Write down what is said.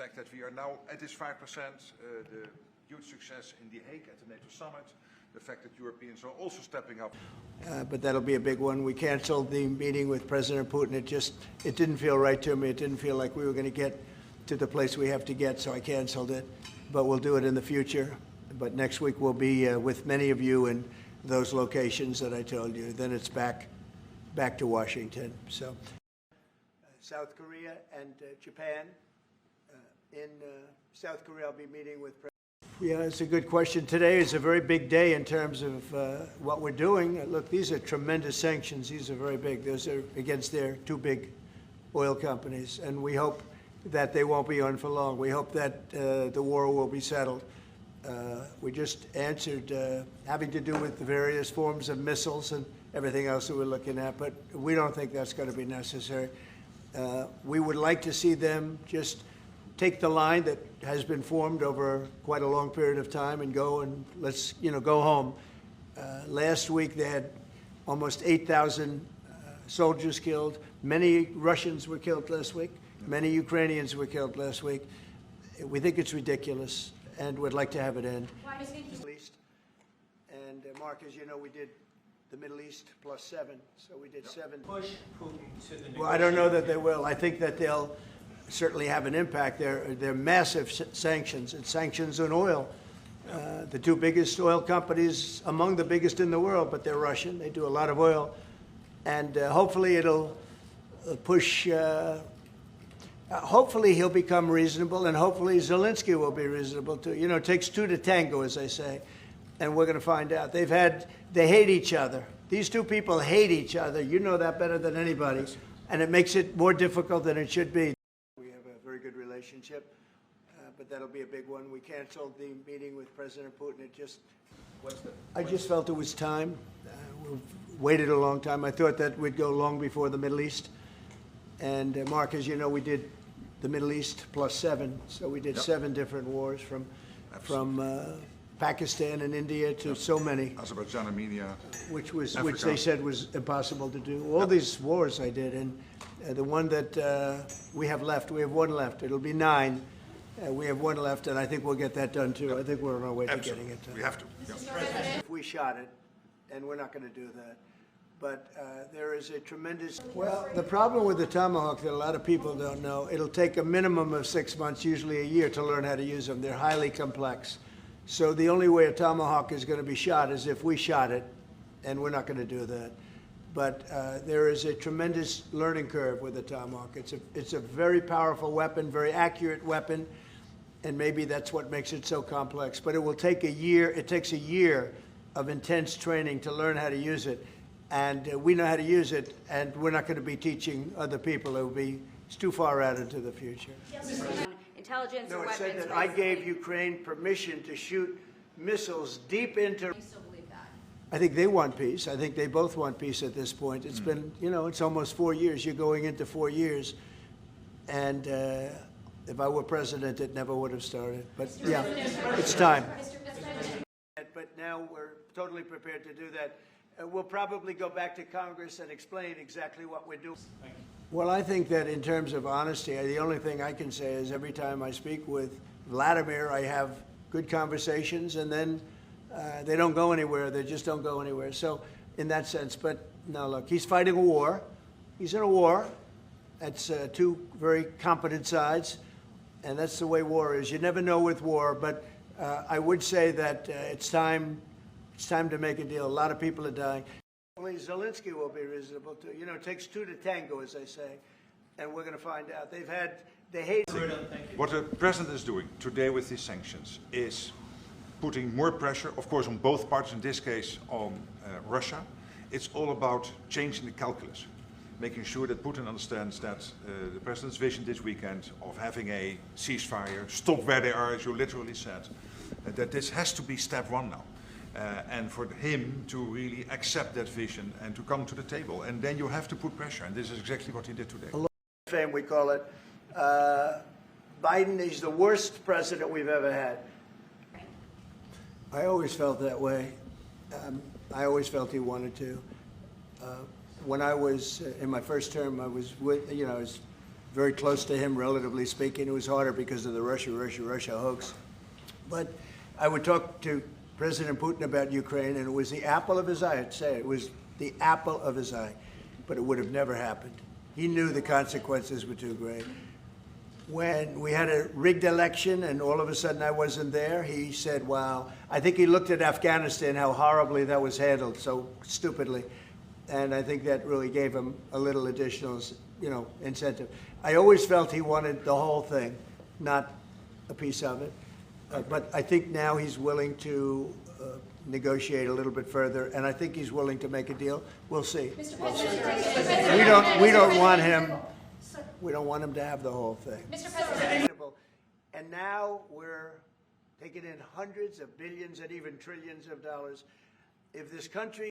fact that we are now at this 5%, the huge success in The Hague at the NATO summit, the fact that Europeans are also stepping up. But that'll be a big one. We canceled the meeting with President Putin. It didn't feel right to me. It didn't feel like we were going to get to the place we have to get, so I canceled it. But we'll do it in the future. But next week we'll be with many of you in those locations that I told you. Then it's back to Washington. So South Korea and Japan. In South Korea, I'll be meeting with President. Yeah, it's a good question. Today is a very big day in terms of what we're doing. Look, these are tremendous sanctions. These are very big. Those are against their two big oil companies. And we hope that they won't be on for long. We hope that the war will be settled. We just answered having to do with the various forms of missiles and everything else that we're looking at, but we don't think that's going to be necessary. We would like to see them just take the line that has been formed over quite a long period of time and go and let's go home. Last week they had almost 8,000 soldiers killed. Many Russians were killed last week. Many Ukrainians were killed last week. We think it's ridiculous and would like to have it end. Why is it? Middle East. And Mark, as you know, we did the Middle East plus 7, so we did 7. Push Putin to the Well, I don't know that they will. I think that they'll certainly have an impact. They're massive sanctions. It's sanctions on oil. The two biggest oil companies, among the biggest in the world, but they're Russian. They do a lot of oil. And hopefully it'll push, hopefully he'll become reasonable, and hopefully Zelensky will be reasonable too. You know, it takes two to tango, as they say, and we're going to find out. They hate each other. These two people hate each other. You know that better than anybody, and it makes it more difficult than it should be. We have a very good relationship, but that'll be a big one. We canceled the meeting with President Putin. I just felt it was time. We've waited a long time. I thought that we'd go long before the Middle East. And Mark, as you know, we did the Middle East plus 7, so we did 7 different wars from Pakistan and India to so many. Azerbaijan, Armenia, which they said was impossible to do. All these wars I did, and the one that we have left, we have one left. It'll be 9. We have one left, and I think we'll get that done too. I think we're on our way to getting it done. We have to. If we shot it, and we're not going to do that. But there is a tremendous... Well, the problem with the Tomahawk that a lot of people don't know, it'll take a minimum of 6 months, usually a year, to learn how to use them. They're highly complex. So the only way a Tomahawk is going to be shot is if we shot it, and we're not going to do that. But there is a tremendous learning curve with the Tomahawk. It's a very powerful weapon, very accurate weapon, and maybe that's what makes it so complex. But it will take a year. It takes a year of intense training to learn how to use it. And we know how to use it, and we're not going to be teaching other people. It's too far out into the future. Yes. Intelligence or No, it weapons, said that I gave Ukraine permission to shoot missiles deep into... You still believe that? I think they want peace. I think they both want peace at this point. It's been, it's almost 4 years. You're going into 4 years. And if I were president, it never would have started. But yeah, it's time. But now we're totally prepared to do that. We'll probably go back to Congress and explain exactly what we're doing. Well, I think that in terms of honesty, the only thing I can say is every time I speak with Vladimir, I have good conversations, and then they don't go anywhere. They just don't go anywhere. So in that sense, but no, look, he's fighting a war. He's in a war. That's two very competent sides, and that's the way war is. You never know with war, but I would say that it's time to make a deal. A lot of people are dying. Only Zelensky will be reasonable too. You know, it takes two to tango, as they say, and we're going to find out. They hate. What the president is doing today with these sanctions is putting more pressure, of course, on both parties, in this case on Russia. It's all about changing the calculus, making sure that Putin understands that the president's vision this weekend of having a ceasefire, stop where they are, as you literally said, that this has to be step 1 now. And for him to really accept that vision and to come to the table. And then you have to put pressure, and this is exactly what he did today. Fame, we call it. Biden is the worst president we've ever had. I always felt that way. I always felt he wanted to. When I was in my first term, I was very close to him, relatively speaking. It was harder because of the Russia hoax. But I would talk to President Putin about Ukraine, and it was the apple of his eye. I'd say it was the apple of his eye, but it would have never happened. He knew the consequences were too great. When we had a rigged election and all of a sudden I wasn't there, he said, wow. I think he looked at Afghanistan, how horribly that was handled, so stupidly. And I think that really gave him a little additional, incentive. I always felt he wanted the whole thing, not a piece of it. But I think now he's willing to negotiate a little bit further, and I think he's willing to make a deal. We'll see. Mr. President, We don't want him. We don't want him to have the whole thing. Mr. President. And now we're taking in hundreds of billions and even trillions of dollars. If this country